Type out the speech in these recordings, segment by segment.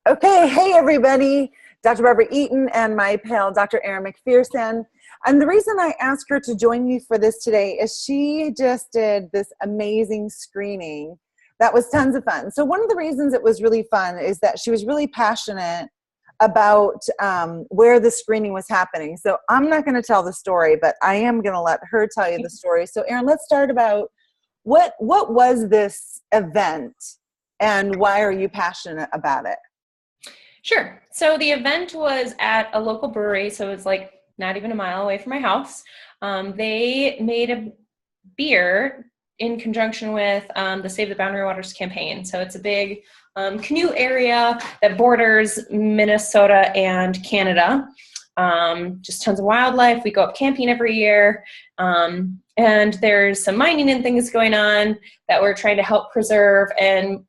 Okay, hey everybody, Dr. Barbara Eaton and my pal, Dr. Erin McFerson. And the reason I asked her to join me for this today is she just did this amazing screening that was tons of fun. So one of the reasons it was really fun is that she was really passionate about where the screening was happening. So I'm not going to tell the story, but I am going to let her tell you the story. So Erin, let's start about what was this event and why are you passionate about it? Sure. So the event was at a local brewery, so it's like not even a mile away from my house. They made a beer in conjunction with the Save the Boundary Waters campaign. So it's a big canoe area that borders Minnesota and Canada. Just tons of wildlife. We go up camping every year. And there's some mining and things going on that we're trying to help preserve and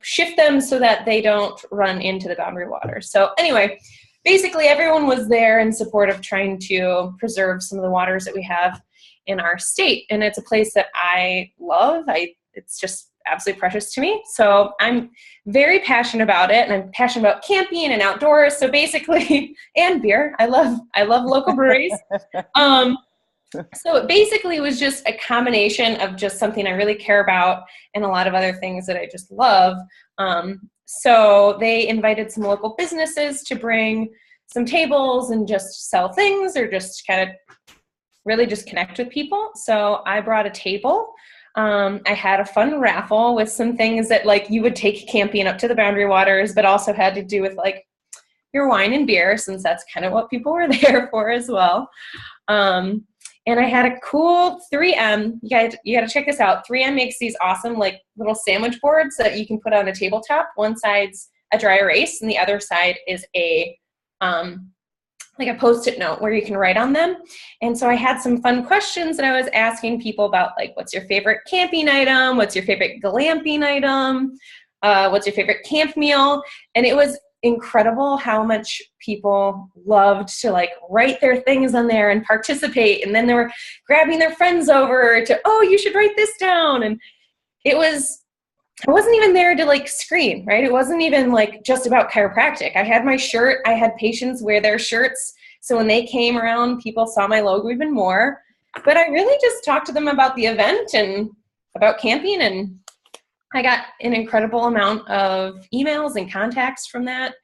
shift them so that they don't run into the boundary waters. So anyway, basically everyone was there in support of trying to preserve some of the waters that we have in our state. And it's a place that I love. It's just absolutely precious to me. So I'm very passionate about it, and I'm passionate about camping and outdoors. So basically, and beer. I love local breweries. So it basically was just a combination of just something I really care about and a lot of other things that I just love. So they invited some local businesses to bring some tables and just sell things or just kind of really just connect with people. So I brought a table. I had a fun raffle with some things that like you would take camping up to the boundary waters, but also had to do with like your wine and beer, since that's kind of what people were there for as well. And I had a cool 3M. You got to check this out. 3M makes these awesome like little sandwich boards that you can put on a tabletop. One side's a dry erase, and the other side is a like a Post-it note where you can write on them. And so I had some fun questions that I was asking people about, like, what's your favorite camping item? What's your favorite glamping item? What's your favorite camp meal? And it was incredible how much people loved to like write their things on there and participate. And then they were grabbing their friends over to, oh, you should write this down. And I wasn't even there to like screen, right? It wasn't even like just about chiropractic. I had my shirt. I had patients wear their shirts. So when they came around, people saw my logo even more. But I really just talked to them about the event and about camping, and I got an incredible amount of emails and contacts from that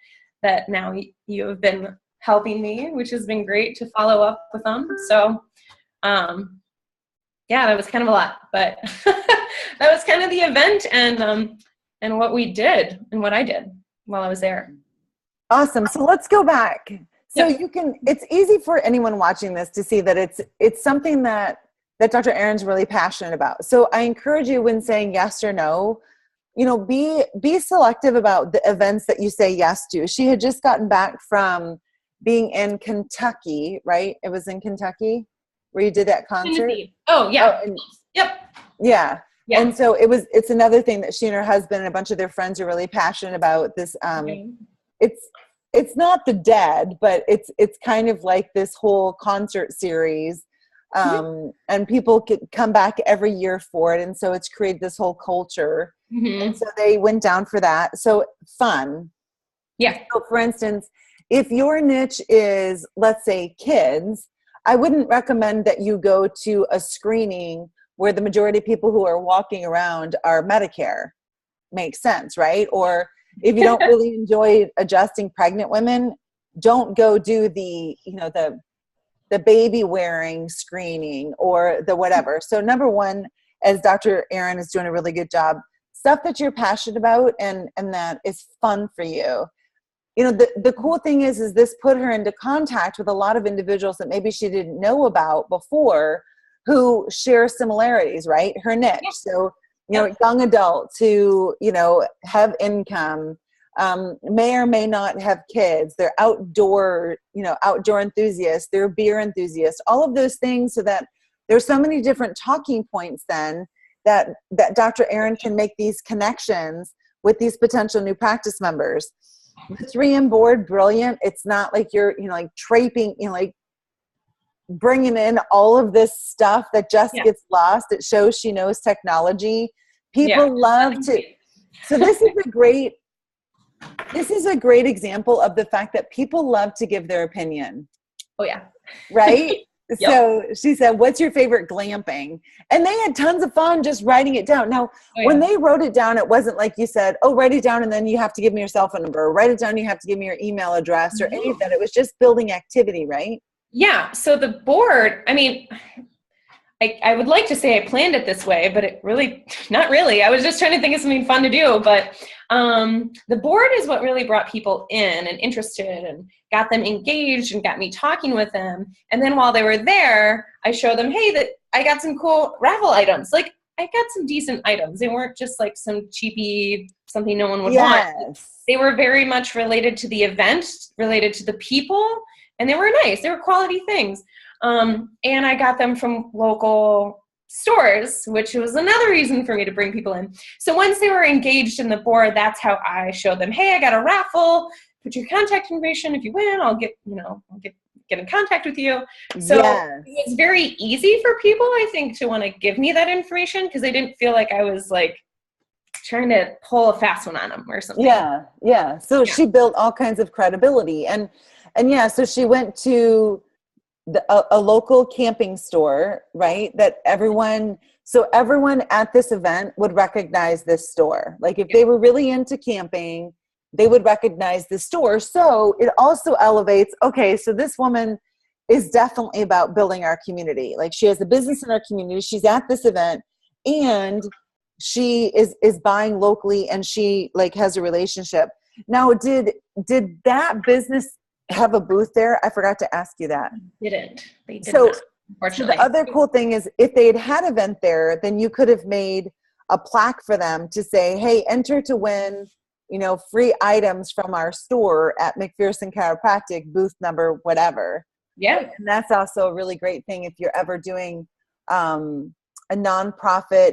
now you have been helping me, which has been great to follow up with them. So, yeah, that was kind of a lot, but that was kind of the event and what we did and what I did while I was there. Awesome. So let's go back. So Yep. it's easy for anyone watching this to see that it's something that Dr. Erin's really passionate about. So I encourage you, when saying yes or no, be selective about the events that you say yes to. She had just gotten back from being in Kentucky, right? It was in Kentucky where you did that concert. Oh yeah. Yep. Yeah. Yeah. And so it's another thing that she and her husband and a bunch of their friends are really passionate about. This it's not the Dead, but it's kind of like this whole concert series. And people could come back every year for it. And so it's created this whole culture. Mm-hmm. And so they went down for that. So fun. Yeah. So for instance, if your niche is, let's say, kids, I wouldn't recommend that you go to a screening where the majority of people who are walking around are Medicare. Makes sense, right? Or if you don't really enjoy adjusting pregnant women, don't go do the baby wearing screening or the whatever. So number one, as Dr. Erin is doing a really good job, stuff that you're passionate about and that is fun for you. The cool thing is this put her into contact with a lot of individuals that maybe she didn't know about before who share similarities, right? Her niche. So, young adults who, have income, may or may not have kids, they're outdoor enthusiasts, they're beer enthusiasts, all of those things, so that there's so many different talking points then that Dr. Erin can make these connections with these potential new practice members. The 3M board, brilliant. It's not like you're, like traipsing, like bringing in all of this stuff that just gets lost. It shows she knows technology. People love to. So this is a great This is a great example of the fact that people love to give their opinion. Oh yeah. Right? Yep. So she said, what's your favorite glamping? And they had tons of fun just writing it down. Now, when they wrote it down, it wasn't like you said, oh, write it down and then you have to give me your cell phone number. Or write it down, you have to give me your email address or any of that. It was just building activity, right? Yeah. So the board, I mean, I would like to say I planned it this way, but it really, not really. I was just trying to think of something fun to do. But the board is what really brought people in and interested and got them engaged and got me talking with them. And then while they were there, I showed them, hey, that I got some cool raffle items. Like I got some decent items. They weren't just like some cheapy, something no one would want. They were very much related to the event, related to the people, and they were nice. They were quality things. And I got them from local stores, which was another reason for me to bring people in. So once they were engaged in the board, that's how I showed them, hey, I got a raffle, put your contact information. If you win, I'll get in contact with you. So it was very easy for people, I think, to want to give me that information because they didn't feel like I was like trying to pull a fast one on them or something. Yeah. So she built all kinds of credibility and so she went to a local camping store, right? That everyone at this event would recognize this store. Like if they were really into camping, they would recognize the store. So it also elevates, okay, so this woman is definitely about building our community. Like she has a business in our community. She's at this event and she is buying locally and she like has a relationship. Now, did that business have a booth there? I forgot to ask you that. They did not, unfortunately. So the other cool thing is if they had event there, then you could have made a plaque for them to say, hey, enter to win, free items from our store at McPherson Chiropractic, booth number, whatever. Yeah. And that's also a really great thing if you're ever doing a nonprofit,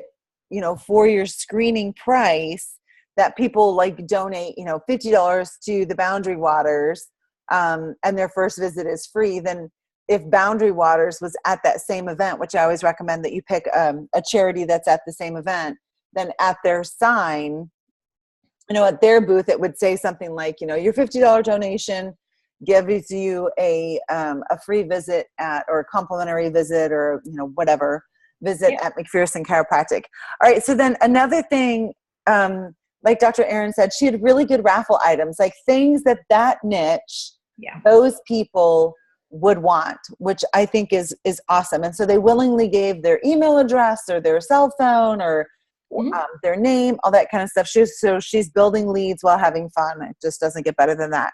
for your screening price that people like donate, $50 to the Boundary Waters. And their first visit is free, then if Boundary Waters was at that same event, which I always recommend that you pick a charity that's at the same event, then at their sign, at their booth, it would say something like, your $50 donation gives you a free visit or a complimentary visit or, whatever visit at McPherson Chiropractic. All right. So then another thing, like Dr. Erin said, she had really good raffle items, like things that niche, those people would want, which I think is awesome. And so they willingly gave their email address or their cell phone or their name, all that kind of stuff. She's building leads while having fun. It just doesn't get better than that.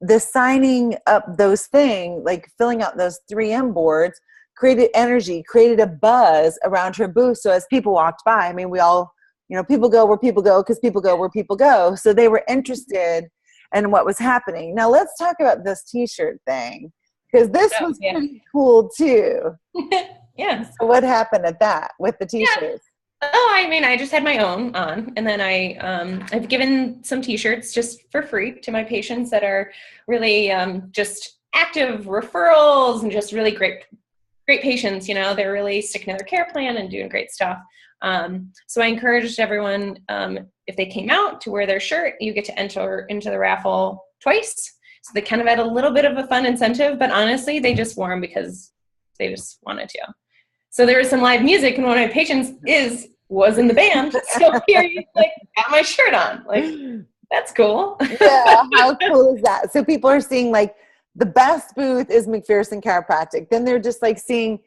The signing up those things, like filling out those 3M boards, created energy, created a buzz around her booth. So as people walked by, I mean, we all, people go where people go because people go where people go. So they were interested in what was happening. Now let's talk about this t-shirt thing because this was pretty cool too. Yeah. So what happened at that with the t-shirts? Oh, I mean, I just had my own on, and then I've given some t-shirts just for free to my patients that are really just active referrals and just really great patients. They're really sticking to their care plan and doing great stuff. So I encouraged everyone, if they came out, to wear their shirt. You get to enter into the raffle twice. So they kind of had a little bit of a fun incentive, but honestly, they just wore them because they just wanted to. So there was some live music, and one of my patients was in the band. So here he's like, got my shirt on. Like, that's cool. Yeah, how cool is that? So people are seeing like the best booth is McPherson Chiropractic. Then they're just like seeing,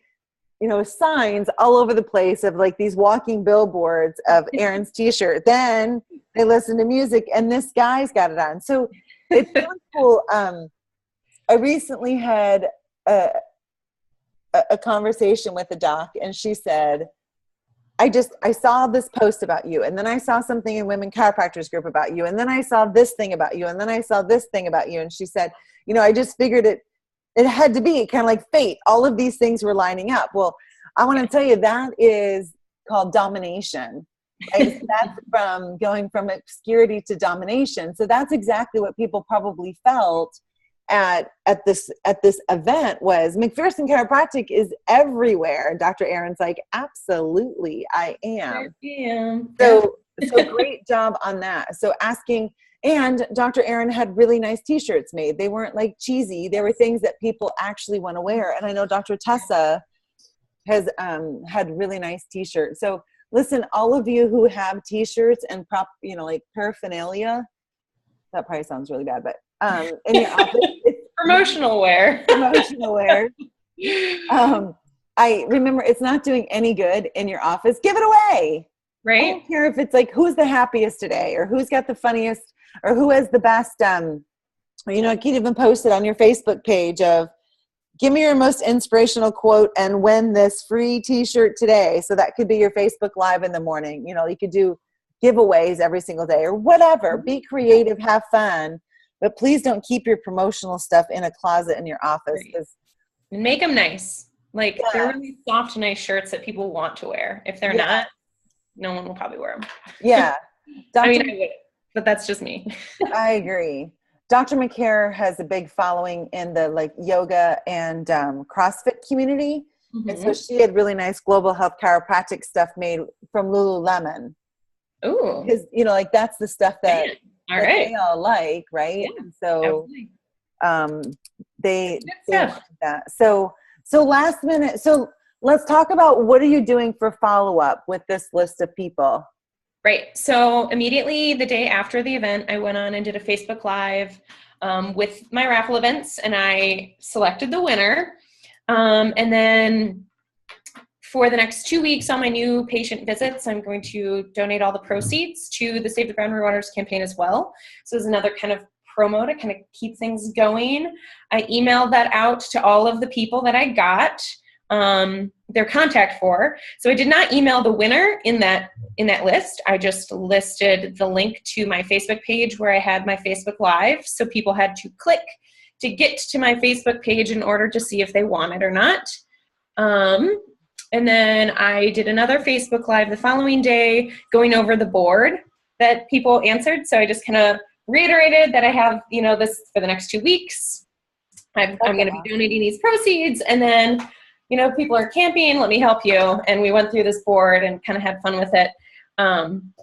signs all over the place of like these walking billboards of Erin's t-shirt. Then they listen to music and this guy's got it on. So it's really cool. I recently had a conversation with a doc and she said, I saw this post about you, and then I saw something in Women Chiropractors Group about you, and then I saw this thing about you, and then I saw this thing about you. And she said, I just figured it had to be kind of like fate. All of these things were lining up. Well, I want to tell you that is called domination. Right? So that's from going from obscurity to domination. So that's exactly what people probably felt at this event was McPherson Chiropractic is everywhere. Dr. Erin's like, absolutely, I am. Yeah. So So great job on that. So asking, and Dr. Erin had really nice t-shirts made. They weren't like cheesy. They were things that people actually want to wear. And I know Dr. Tessa has had really nice t-shirts. So listen, all of you who have t-shirts and like paraphernalia, that probably sounds really bad, but in your office, it's promotional wear. Promotional wear. I remember it's not doing any good in your office. Give it away. Right. I don't care if it's like who's the happiest today or who's got the funniest or who has the best. You can even post it on your Facebook page of give me your most inspirational quote and win this free t-shirt today. So that could be your Facebook Live in the morning. You could do giveaways every single day or whatever. Be creative, have fun, but please don't keep your promotional stuff in a closet in your office. And make them nice. Like they're really soft, nice shirts that people want to wear. If they're not, no one will probably wear them. Yeah. I would, but that's just me. I agree. Dr. McCare has a big following in the like yoga and CrossFit community. Mm-hmm. And so she had really nice global health chiropractic stuff made from Lululemon. Ooh. Because, like that's the stuff that, they all like, right? Yeah, and so they wanted that. So last minute, so let's talk about what are you doing for follow-up with this list of people? Right. So immediately the day after the event, I went on and did a Facebook Live with my raffle events, and I selected the winner. And then for the next 2 weeks on my new patient visits, I'm going to donate all the proceeds to the Save the Boundary Waters campaign as well. So there's another kind of promo to kind of keep things going. I emailed that out to all of the people that I got their contact for. So I did not email the winner in that list. I just listed the link to my Facebook page where I had my Facebook Live. So people had to click to get to my Facebook page in order to see if they won it or not. And then I did another Facebook Live the following day going over the board that people answered. So I just kind of reiterated that I have, this for the next 2 weeks. I'm going to be donating these proceeds. And then, people are camping, let me help you. And we went through this board and kind of had fun with it. And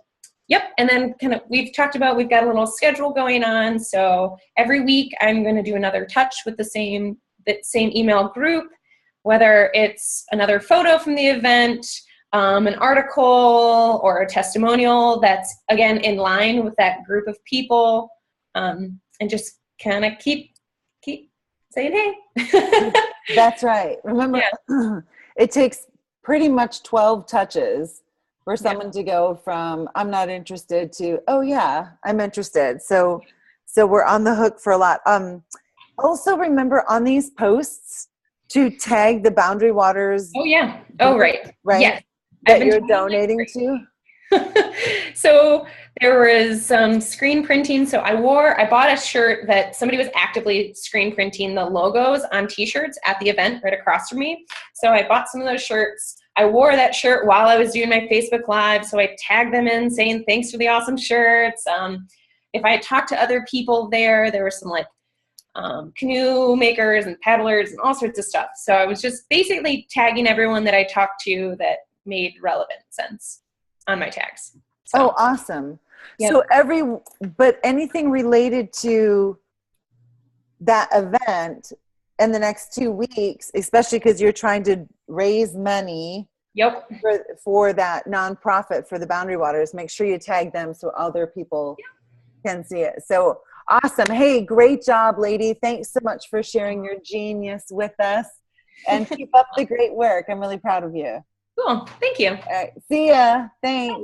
then we've talked about, we've got a little schedule going on. So every week I'm going to do another touch with the same email group, whether it's another photo from the event, an article or a testimonial that's again in line with that group of people, and just kind of keep saying, hey. That's right. Remember, it takes pretty much 12 touches for someone to go from I'm not interested to, oh yeah, I'm interested. So we're on the hook for a lot. Also remember on these posts to tag the Boundary Waters. Oh yeah. Oh, right. Right. Yes. That you're donating to. So there was some screen printing. So I bought a shirt that somebody was actively screen printing the logos on t-shirts at the event right across from me. So I bought some of those shirts. I wore that shirt while I was doing my Facebook Live. So I tagged them in saying, thanks for the awesome shirts. If I had talked to other people there were some like canoe makers and paddlers and all sorts of stuff. So I was just basically tagging everyone that I talked to that made relevant sense on my tags. So. Oh, awesome. Yep. So but anything related to that event in the next 2 weeks, especially because you're trying to raise money for that nonprofit for the Boundary Waters, make sure you tag them so other people can see it. So awesome. Hey, great job, lady. Thanks so much for sharing your genius with us, and keep up the great work. I'm really proud of you. Cool. Thank you. All right. See ya. Thanks.